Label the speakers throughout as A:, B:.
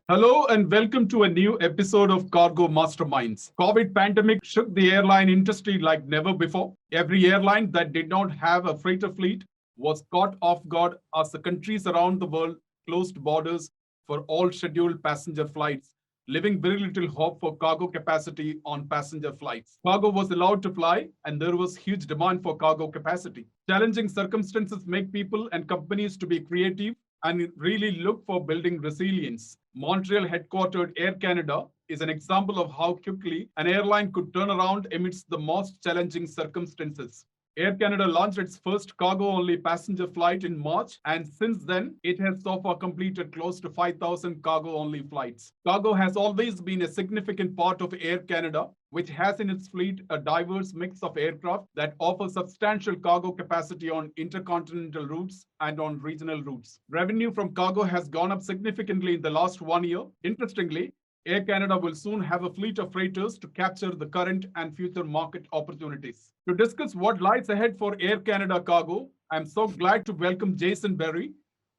A: Hello and welcome to a new episode of Cargo Masterminds. COVID pandemic shook the airline industry like never before. Every airline that did not have a freighter fleet was caught off guard as the countries around the world closed borders for all scheduled passenger flights, leaving very little hope for cargo capacity on passenger flights. Cargo was allowed to fly and there was huge demand for cargo capacity. Challenging circumstances make people and companies to be creative and really look for building resilience. Montreal headquartered Air Canada is an example of how quickly an airline could turn around amidst the most challenging circumstances. Air Canada launched its first cargo-only passenger flight in March, and since then, it has so far completed close to 5,000 cargo-only flights. Cargo has always been a significant part of Air Canada, which has in its fleet a diverse mix of aircraft that offer substantial cargo capacity on intercontinental routes and on regional routes. Revenue from cargo has gone up significantly in the last 1 year. Interestingly, Air Canada will soon have a fleet of freighters to capture the current and future market opportunities. To discuss what lies ahead for Air Canada Cargo, I'm so glad to welcome Jason Berry,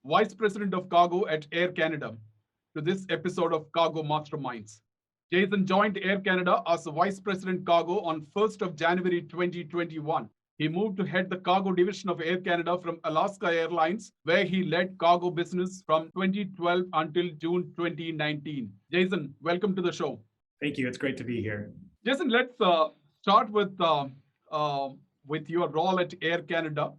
A: Vice President of Cargo at Air Canada, to this episode of Cargo Masterminds. Jason joined Air Canada as a Vice President Cargo on 1st of January 2021. He moved to head the cargo division of Air Canada from Alaska Airlines, where he led cargo business from 2012 until June 2019. Jason, welcome to the show.
B: Thank you. It's great to be here.
A: Jason, let's start with your role at Air Canada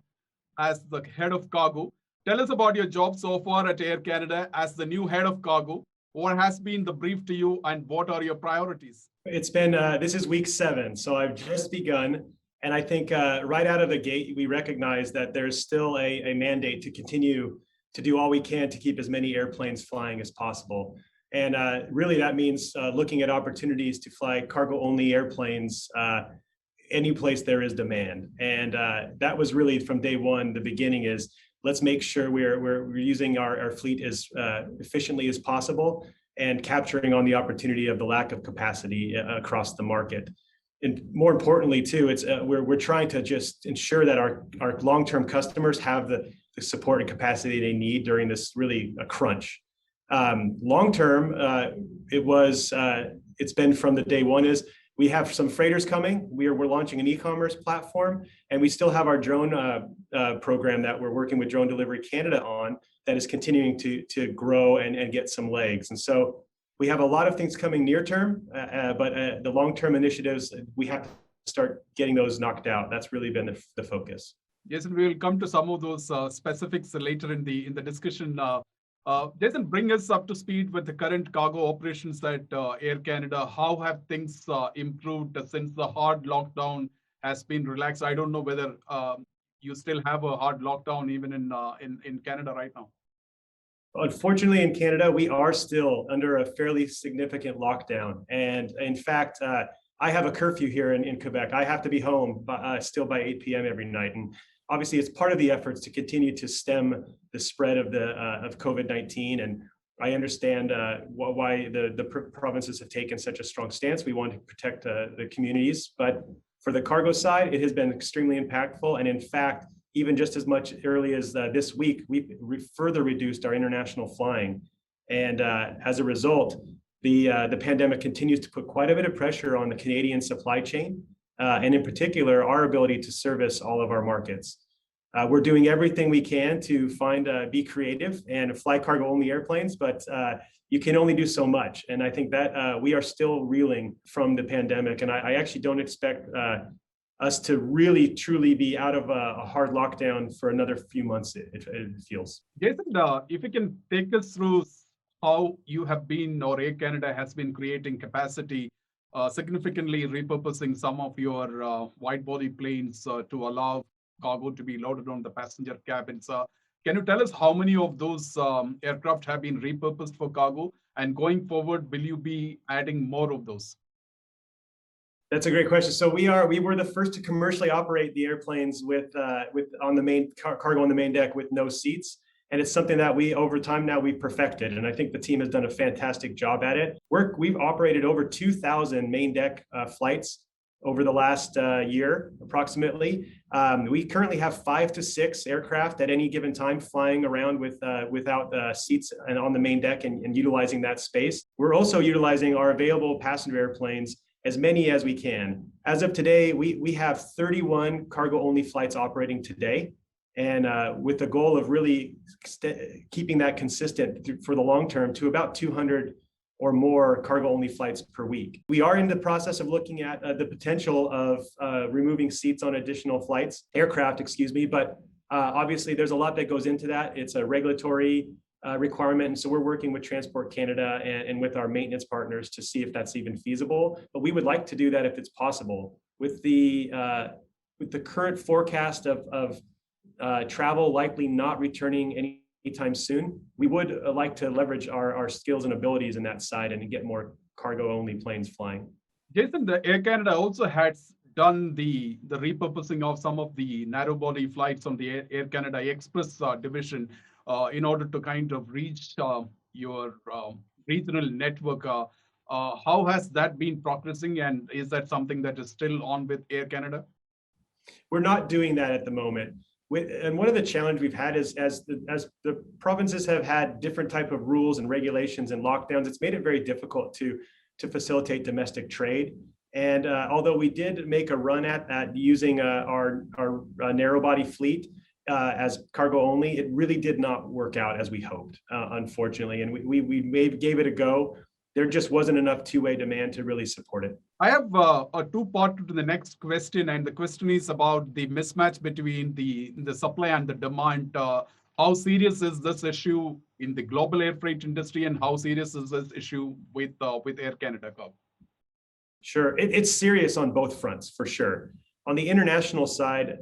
A: as the head of cargo. Tell us about your job so far at Air Canada as the new head of cargo. What has been the brief to you and what are your priorities?
B: It's been, this is week 7, so I've just begun. And I think right out of the gate, we recognize that there's still a mandate to continue to do all we can to keep as many airplanes flying as possible. And really that means looking at opportunities to fly cargo-only airplanes any place there is demand. And that was really from day one, the beginning is let's make sure we're using our fleet as efficiently as possible and capturing on the opportunity of the lack of capacity across the market. And more importantly, too, it's we're trying to just ensure that our long-term customers have the support and capacity they need during this really a crunch. Long-term, it's been from the day one is we have some freighters coming. We're launching an e-commerce platform, and we still have our drone program that we're working with Drone Delivery Canada on that is continuing to grow and get some legs. And so we have a lot of things coming near term, but the long-term initiatives, we have to start getting those knocked out. That's really been the focus.
A: Jason, we will come to some of those specifics later in the discussion. Jason, bring us up to speed with the current cargo operations at Air Canada. How have things improved since the hard lockdown has been relaxed? I don't know whether you still have a hard lockdown even in Canada right now.
B: Unfortunately, in Canada, we are still under a fairly significant lockdown. And in fact, I have a curfew here in Quebec. I have to be home still by 8 p.m. every night. And obviously, it's part of the efforts to continue to stem the spread of COVID-19. And I understand why the provinces have taken such a strong stance. We want to protect the communities. But for the cargo side, it has been extremely impactful. And in fact, even just as much early as this week, we further reduced our international flying. And as a result, the pandemic continues to put quite a bit of pressure on the Canadian supply chain, and in particular, our ability to service all of our markets. We're doing everything we can to be creative and fly cargo-only airplanes, but you can only do so much. And I think that we are still reeling from the pandemic, and I actually don't expect us to really truly be out of a hard lockdown for another few months, it feels.
A: Jason, if you can take us through how you have been, or Air Canada has been creating capacity, significantly repurposing some of your wide-body planes to allow cargo to be loaded on the passenger cabins. Can you tell us how many of those aircraft have been repurposed for cargo? And going forward, will you be adding more of those?
B: That's a great question. So we were the first to commercially operate the airplanes with on the main cargo on the main deck with no seats. And it's something that over time now we've perfected. And I think the team has done a fantastic job at it. We've operated over 2,000 main deck flights over the last year, approximately. We currently have 5 to 6 aircraft at any given time flying around without seats and on the main deck and utilizing that space. We're also utilizing our available passenger airplanes, as many as we can. As of today, we have 31 cargo-only flights operating today, and with the goal of really keeping that consistent for the long term to about 200 or more cargo-only flights per week. We are in the process of looking at the potential of removing seats on additional aircraft, but obviously there's a lot that goes into that. It's a regulatory requirement, and so we're working with Transport Canada and with our maintenance partners to see if that's even feasible. But we would like to do that if it's possible. With the current forecast of travel likely not returning anytime soon, we would like to leverage our skills and abilities in that side and get more cargo-only planes flying.
A: Jason, the Air Canada also has done the repurposing of some of the narrow-body flights on the Air Canada Express division in order to kind of reach your regional network. How has that been progressing, and is that something that is still on with Air Canada?
B: We're not doing that at the moment. And one of the challenges we've had is as the provinces have had different type of rules and regulations and lockdowns, it's made it very difficult to facilitate domestic trade. And although we did make a run at using our narrow body fleet as cargo only, it really did not work out as we hoped, unfortunately. And we gave it a go. There just wasn't enough two-way demand to really support it.
A: I have a two-part to the next question, and the question is about the mismatch between the supply and the demand. How serious is this issue in the global air freight industry, and how serious is this issue with Air Canada?
B: Sure, it's serious on both fronts for sure. On the international side,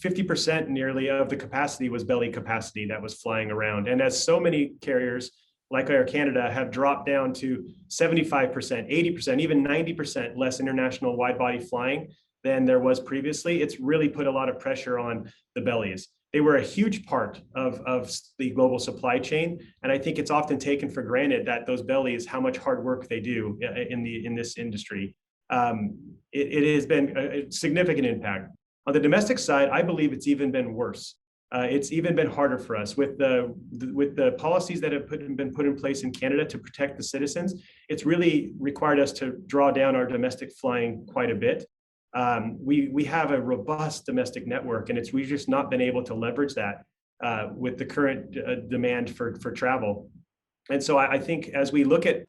B: 50% nearly of the capacity was belly capacity that was flying around, and as so many carriers like Air Canada have dropped down to 75%, 80%, even 90% less international wide body flying than there was previously, it's really put a lot of pressure on the bellies. They were a huge part of the global supply chain, and I think it's often taken for granted that those bellies, how much hard work they do in this industry. It has been a significant impact. On the domestic side, I believe it's even been worse. It's even been harder for us with the policies that have been put in place in Canada to protect the citizens. It's really required us to draw down our domestic flying quite a bit. We have a robust domestic network, and we've just not been able to leverage that with the current demand for travel. And so I think as we look at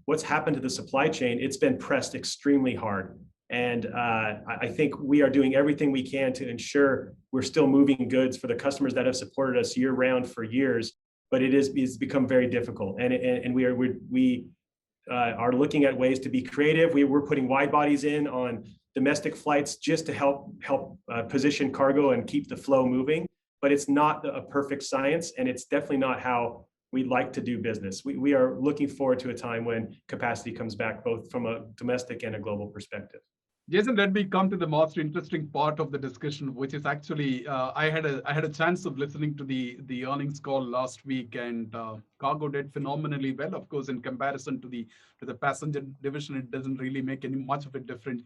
B: what's happened to the supply chain, it's been pressed extremely hard. And I think we are doing everything we can to ensure we're still moving goods for the customers that have supported us year round for years. But it's become very difficult, and we are looking at ways to be creative. We're putting wide bodies in on domestic flights just to help position cargo and keep the flow moving. But it's not a perfect science, and it's definitely not how we'd like to do business. We are looking forward to a time when capacity comes back, both from a domestic and a global perspective.
A: Jason, let me come to the most interesting part of the discussion, which is actually I had a chance of listening to the earnings call last week, and cargo did phenomenally well. Of course, in comparison to the passenger division, it doesn't really make much of a difference.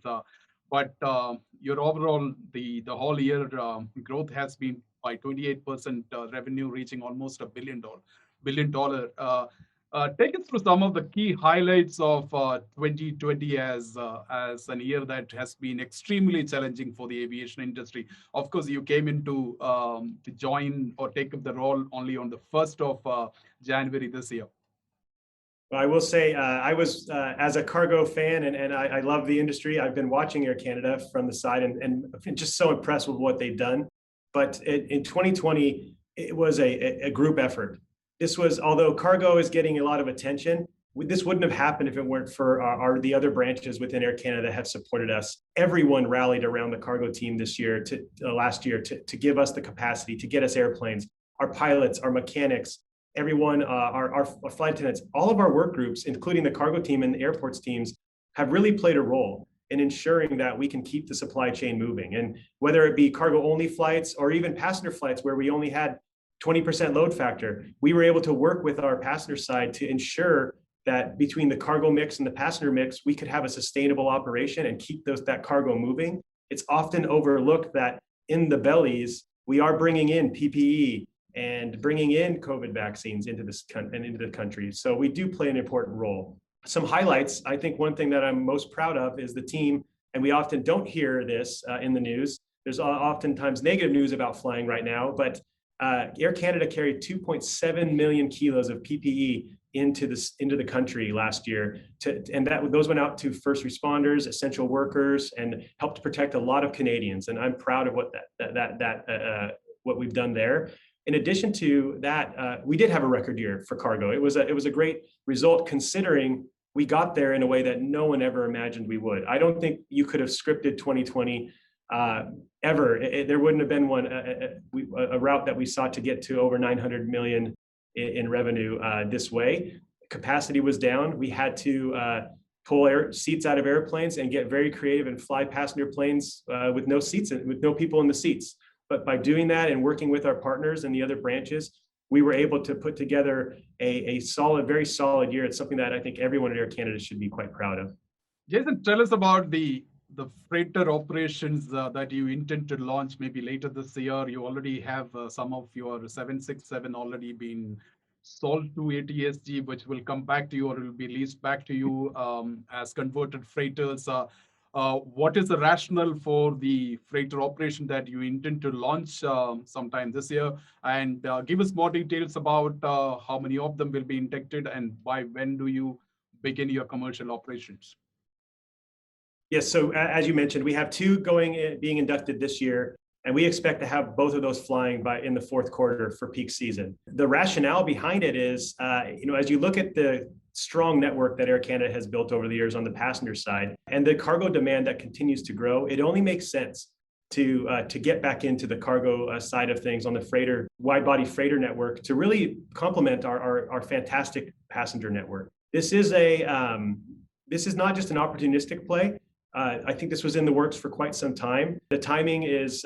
A: But your overall the whole year growth has been by 28%, revenue reaching almost $1 billion. Take us through some of the key highlights of 2020 as an year that has been extremely challenging for the aviation industry. Of course, you came into to join or take up the role only on the 1st of January this year.
B: I will say I was, as a cargo fan, and I love the industry. I've been watching Air Canada from the side and just so impressed with what they've done. But in 2020, it was a group effort. This was, although cargo is getting a lot of attention, this wouldn't have happened if it weren't for the other branches within Air Canada that have supported us. Everyone rallied around the cargo team this year, last year, to give us the capacity, to get us airplanes, our pilots, our mechanics, everyone, our flight attendants, all of our work groups, including the cargo team and the airports teams, have really played a role in ensuring that we can keep the supply chain moving. And whether it be cargo only flights or even passenger flights where we only had 20% load factor, we were able to work with our passenger side to ensure that between the cargo mix and the passenger mix, we could have a sustainable operation and keep that cargo moving. It's often overlooked that in the bellies, we are bringing in PPE and bringing in COVID vaccines into the country. So we do play an important role. Some highlights, I think one thing that I'm most proud of is the team, and we often don't hear this in the news. There's oftentimes negative news about flying right now, but Air Canada carried 2.7 million kilos of PPE into the country last year, and those went out to first responders, essential workers, and helped protect a lot of Canadians. And I'm proud of what we've done there. In addition to that, we did have a record year for cargo. It was a great result considering we got there in a way that no one ever imagined we would. I don't think you could have scripted 2020 ever. There wouldn't have been a route that we sought to get to over 900 million in revenue this way. Capacity was down. We had to pull seats out of airplanes and get very creative and fly passenger planes with no seats, with no people in the seats. But by doing that and working with our partners and the other branches, we were able to put together a very solid year. It's something that I think everyone at Air Canada should be quite proud of.
A: Jason, tell us about the freighter operations that you intend to launch maybe later this year. You already have some of your 767 already been sold to ATSG, which will come back to you or will be leased back to you as converted freighters. What is the rationale for the freighter operation that you intend to launch sometime this year? And give us more details about how many of them will be inducted and by when do you begin your commercial operations?
B: Yes, so as you mentioned, we have two being inducted this year, and we expect to have both of those flying in the fourth quarter for peak season. The rationale behind it is, as you look at the strong network that Air Canada has built over the years on the passenger side and the cargo demand that continues to grow, it only makes sense to get back into the cargo side of things on the wide-body freighter network to really complement our fantastic passenger network. This is not just an opportunistic play. I think this was in the works for quite some time. The timing is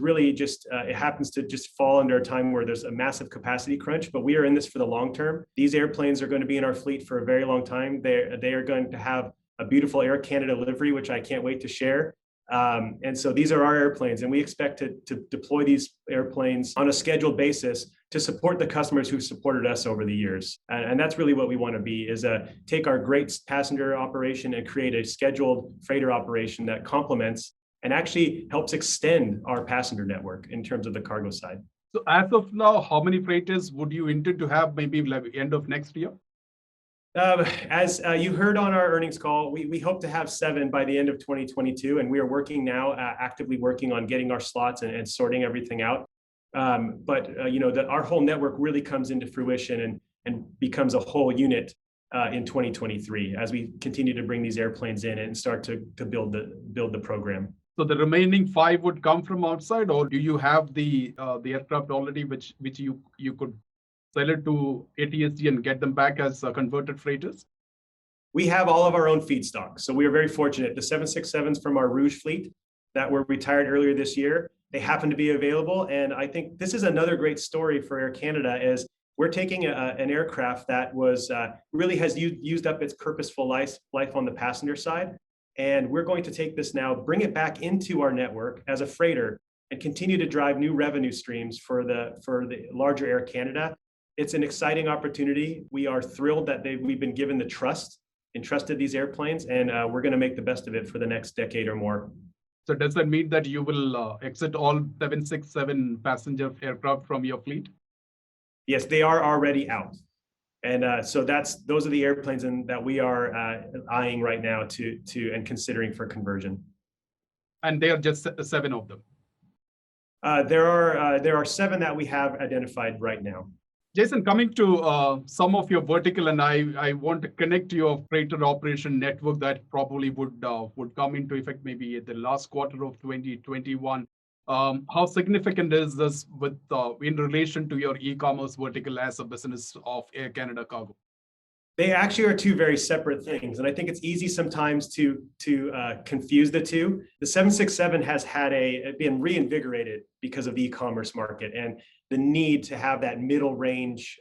B: really just, it happens to just fall under a time where there's a massive capacity crunch, but we are in this for the long term. These airplanes are going to be in our fleet for a very long time. They are going to have a beautiful Air Canada livery, which I can't wait to share. And so these are our airplanes, and we expect to deploy these airplanes on a scheduled basis to support the customers who've supported us over the years. And that's really what we want to be, is take our great passenger operation and create a scheduled freighter operation that complements and actually helps extend our passenger network in terms of the cargo side.
A: So as of now, how many freighters would you intend to have maybe like end of next year?
B: As you heard on our earnings call, we hope to have 7 by the end of 2022, and we are working now, actively working on getting our slots and sorting everything out. But our whole network really comes into fruition and becomes a whole unit in 2023 as we continue to bring these airplanes in and start to build the program.
A: So the remaining 5 would come from outside, or do you have the aircraft already, which you could sell it to ATSG and get them back as converted freighters?
B: We have all of our own feedstock. So we are very fortunate. The 767s from our Rouge fleet that were retired earlier this year, they happen to be available. And I think this is another great story for Air Canada, is we're taking an aircraft that was really has used up its purposeful life on the passenger side. And we're going to take this now, bring it back into our network as a freighter and continue to drive new revenue streams for the larger Air Canada. It's an exciting opportunity. We are thrilled that we've been given the trust, entrusted these airplanes, and we're going to make the best of it for the next decade or more.
A: So does that mean that you will exit all 767 passenger aircraft from your fleet?
B: Yes, they are already out. And so those are the airplanes that we are eyeing right now and considering for conversion.
A: And they are just 7 of them.
B: There are 7 that we have identified right now.
A: Jason, coming to some of your vertical, and I want to connect to your freighter operation network that probably would come into effect maybe at the last quarter of 2021. How significant is this in relation to your e-commerce vertical as a business of Air Canada Cargo?
B: They actually are two very separate things, and I think it's easy sometimes to confuse the two. The 767 has been reinvigorated because of the e-commerce market and the need to have that mid-range,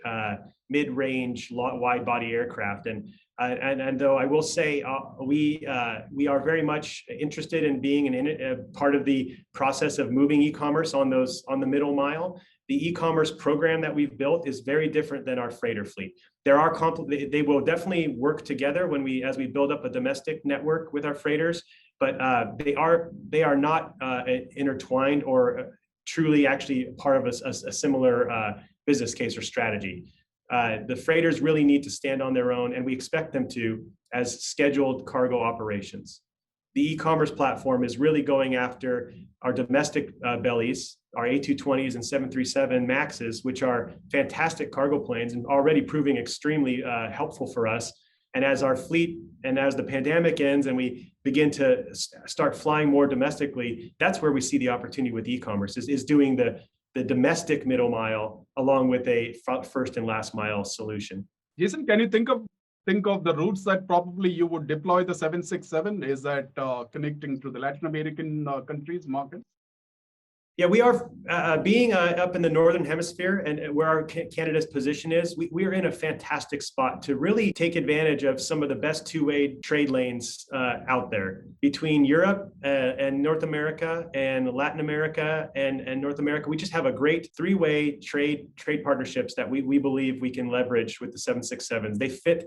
B: wide-body aircraft. And though I will say we are very much interested in being a part of the process of moving e-commerce on the middle mile. The e-commerce program that we've built is very different than our freighter fleet. They will definitely work together as we build up a domestic network with our freighters, but they are not intertwined or truly actually part of a similar business case or strategy. The freighters really need to stand on their own, and we expect them to as scheduled cargo operations. The e-commerce platform is really going after our domestic bellies, our A220s and 737 MAXs, which are fantastic cargo planes and already proving extremely helpful for us. And as our fleet and as the pandemic ends and we begin to start flying more domestically, that's where we see the opportunity with e-commerce is doing the domestic middle mile along with a first and last mile solution.
A: Jason, can you think of the routes that probably you would deploy the 767? Is that connecting to the Latin American countries markets?
B: Yeah, we are being up in the Northern Hemisphere and where our Canada's position is, we are in a fantastic spot to really take advantage of some of the best two-way trade lanes out there between Europe and North America and Latin America and North America. We just have a great three-way trade partnerships that we believe we can leverage with the 767s. They fit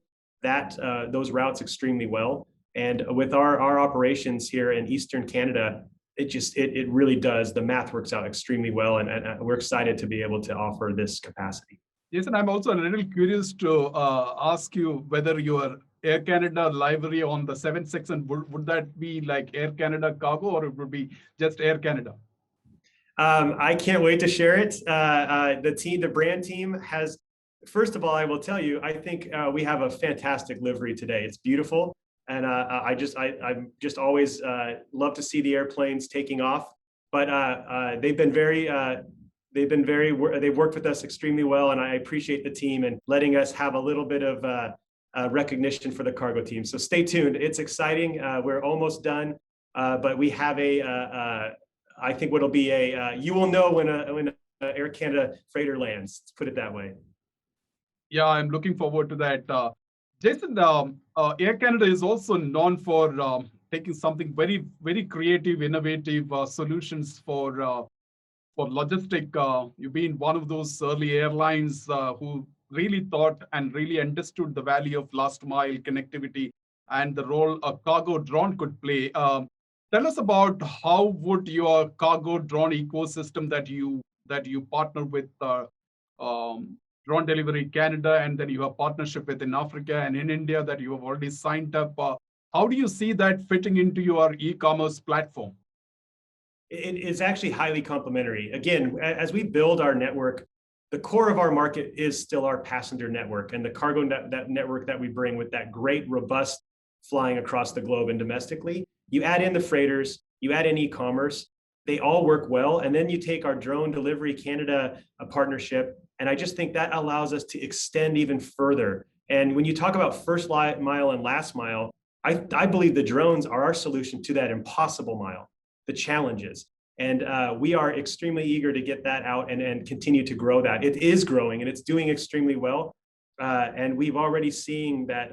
B: those routes extremely well. And with our operations here in Eastern Canada, it really does. The math works out extremely well, and we're excited to be able to offer this capacity.
A: Jason, I'm also a little curious to ask you whether your Air Canada livery on the 767 would that be like Air Canada Cargo, or it would be just Air Canada?
B: I can't wait to share it. The brand team has. First of all, I will tell you, I think we have a fantastic livery today. It's beautiful. And I'm just always love to see the airplanes taking off. But they've worked with us extremely well, and I appreciate the team and letting us have a little bit of recognition for the cargo team. So stay tuned. It's exciting. We're almost done, but we have I think what'll be you will know when a Air Canada freighter lands. Let's put it that way.
A: Yeah, I'm looking forward to that. Jason, Air Canada is also known for taking something very, very creative, innovative solutions for logistic. You've been one of those early airlines who really thought and really understood the value of last mile connectivity and the role a cargo drone could play. Tell us about how would your cargo drone ecosystem that you partner with Drone Delivery Canada, and then you have partnership within Africa and in India that you have already signed up. How do you see that fitting into your e-commerce platform?
B: It is actually highly complementary. Again, as we build our network, the core of our market is still our passenger network and the cargo network that we bring with that great, robust flying across the globe and domestically. You add in the freighters, you add in e-commerce, they all work well. And then you take our Drone Delivery Canada partnership, and I just think that allows us to extend even further. And when you talk about first mile and last mile, I believe the drones are our solution to that impossible mile, the challenges. And we are extremely eager to get that out and continue to grow that. It is growing and it's doing extremely well. And we've already seen that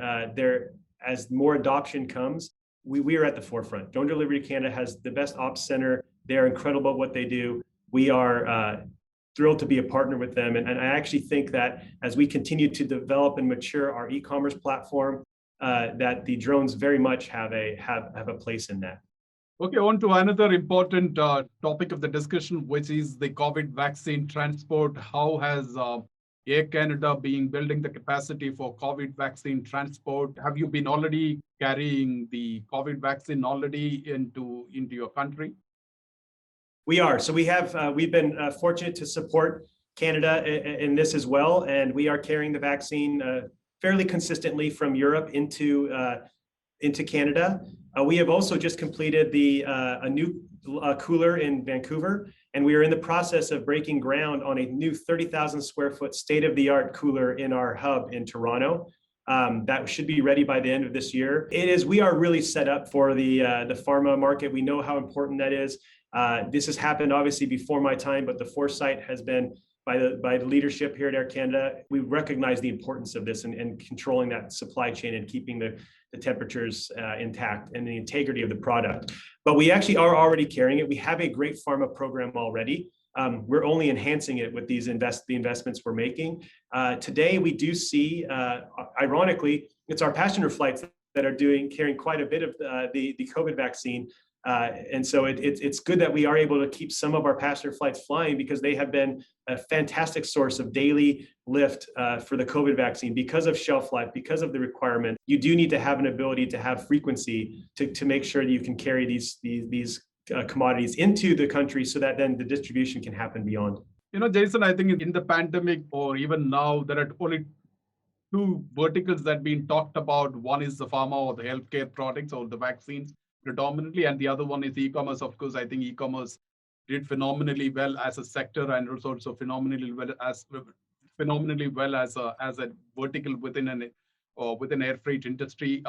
B: as more adoption comes, we are at the forefront. Drone Delivery Canada has the best ops center. They're incredible at what they do. We are thrilled to be a partner with them. And I actually think that as we continue to develop and mature our e-commerce platform, that the drones very much have a place in that.
A: Okay, on to another important topic of the discussion, which is the COVID vaccine transport. How has Air Canada been building the capacity for COVID vaccine transport? Have you been already carrying the COVID vaccine already into your country?
B: We are. So we've been fortunate to support Canada in this as well, and we are carrying the vaccine fairly consistently from Europe into Canada. We have also just completed a new cooler in Vancouver, and we are in the process of breaking ground on a new 30,000 square foot state-of-the-art cooler in our hub in Toronto. that should be ready by the end of this year. We are really set up for the pharma market. We know how important that is. This has happened obviously before my time, but the foresight has been by the leadership here at Air Canada. We recognize the importance of this and controlling that supply chain and keeping the temperatures intact and the integrity of the product. But we actually are already carrying it. We have a great pharma program already. We're only enhancing it with the investments we're making. Today, we do see, ironically, it's our passenger flights that are carrying quite a bit of the COVID vaccine. And so it's good that we are able to keep some of our passenger flights flying because they have been a fantastic source of daily lift for the COVID vaccine because of shelf life, because of the requirement. You do need to have an ability to have frequency to make sure that you can carry these commodities into the country so that then the distribution can happen beyond.
A: Jason, I think in the pandemic or even now, there are only two verticals that have been talked about. One is the pharma or the healthcare products or the vaccines predominantly, and the other one is e-commerce. Of course, I think e-commerce did phenomenally well as a sector and also phenomenally well as a vertical within air freight industry.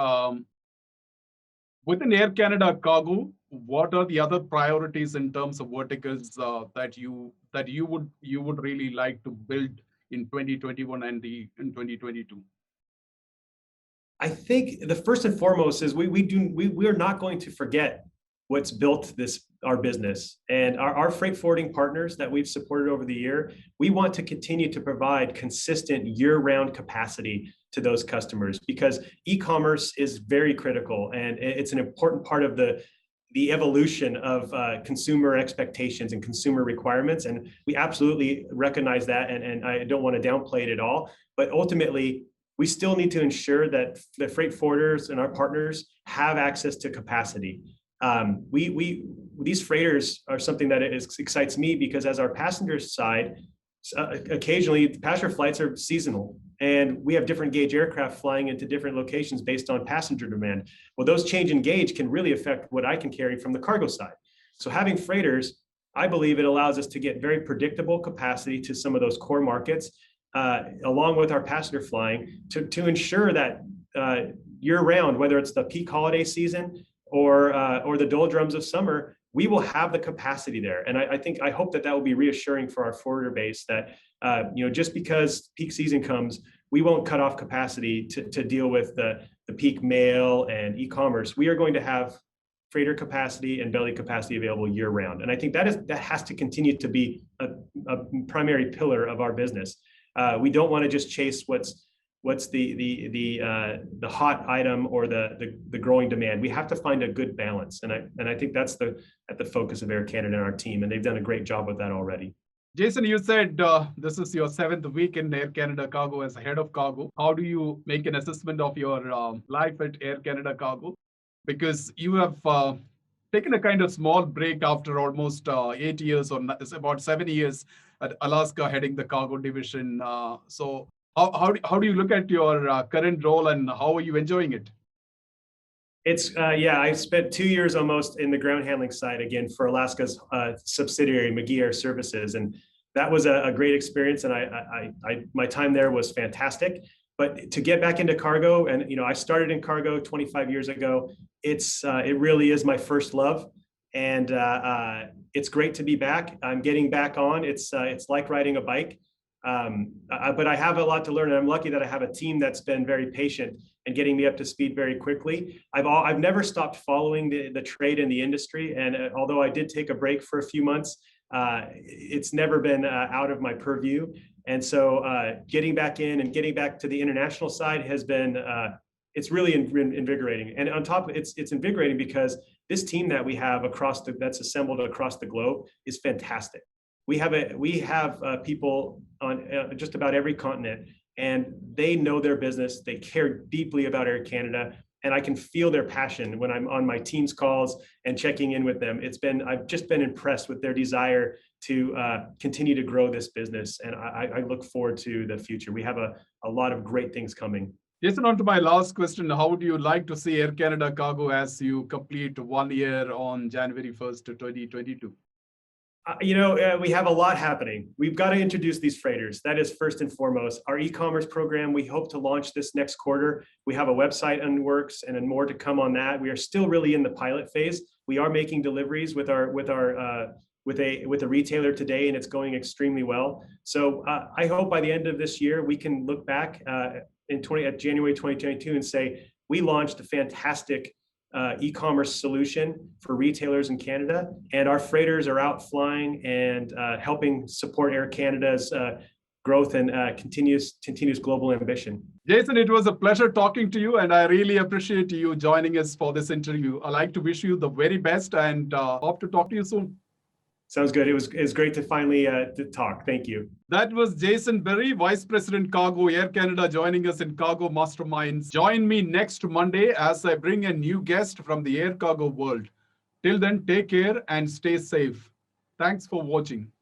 A: Within Air Canada Cargo, what are the other priorities in terms of verticals that you would really like to build in 2021 and in 2022?
B: I think the first and foremost is we are not going to forget what's built our business and our freight forwarding partners that we've supported over the year. We want to continue to provide consistent year-round capacity to those customers because e-commerce is very critical and it's an important part of the evolution of consumer expectations and consumer requirements. And we absolutely recognize that, and I don't want to downplay it at all. But ultimately, we still need to ensure that the freight forwarders and our partners have access to capacity. These freighters are something that excites me because as our passenger side, occasionally passenger flights are seasonal and we have different gauge aircraft flying into different locations based on passenger demand. Well, those change in gauge can really affect what I can carry from the cargo side. So having freighters, I believe it allows us to get very predictable capacity to some of those core markets, along with our passenger flying to ensure that year round, whether it's the peak holiday season or the doldrums of summer, we will have the capacity there. And I hope that will be reassuring for our forwarder base that, just because peak season comes, we won't cut off capacity to deal with the peak mail and e-commerce. We are going to have freighter capacity and belly capacity available year round. And I think that has to continue to be a primary pillar of our business. We don't want to just chase what's the hot item or the growing demand. We have to find a good balance, and I think that's at the focus of Air Canada and our team, and they've done a great job with that already.
A: Jason, you said this is your 7th week in Air Canada Cargo as head of cargo. How do you make an assessment of your life at Air Canada Cargo? Because you have taken a kind of small break after almost 8 years, or it's about 7 years at Alaska heading the cargo division. So how do you look at your current role and how are you enjoying it?
B: I spent 2 years almost in the ground handling side again for Alaska's subsidiary, McGee Air Services. And that was a great experience. And my time there was fantastic. But to get back into cargo, and I started in cargo 25 years ago, it really is my first love. And it's great to be back. I'm getting back on. It's like riding a bike. But I have a lot to learn, and I'm lucky that I have a team that's been very patient and getting me up to speed very quickly. I've never stopped following the trade in the industry, and although I did take a break for a few months, it's never been out of my purview. And so getting back in and getting back to the international side has been it's really invigorating. And on top of it, it's invigorating because this team that we have that's assembled across the globe is fantastic. We have people on just about every continent, and they know their business. They care deeply about Air Canada, and I can feel their passion when I'm on my team's calls and checking in with them. I've just been impressed with their desire to continue to grow this business, and I look forward to the future. We have a lot of great things coming.
A: Jason, on to my last question. How would you like to see Air Canada Cargo as you complete 1 year on January 1st, 2022?
B: We have a lot happening. We've got to introduce these freighters. That is first and foremost. Our e-commerce program, we hope to launch this next quarter. We have a website in works and then more to come on that. We are still really in the pilot phase. We are making deliveries with a retailer today, and it's going extremely well. So I hope by the end of this year, we can look back at January 2022 and say, we launched a fantastic e-commerce solution for retailers in Canada, and our freighters are out flying and helping support Air Canada's growth and continuous global ambition.
A: Jason, it was a pleasure talking to you, and I really appreciate you joining us for this interview. I'd like to wish you the very best and hope to talk to you soon.
B: Sounds good. It was great to finally to talk. Thank you.
A: That was Jason Berry, Vice President Cargo, Air Canada, joining us in Cargo Masterminds. Join me next Monday as I bring a new guest from the air cargo world. Till then, take care and stay safe. Thanks for watching.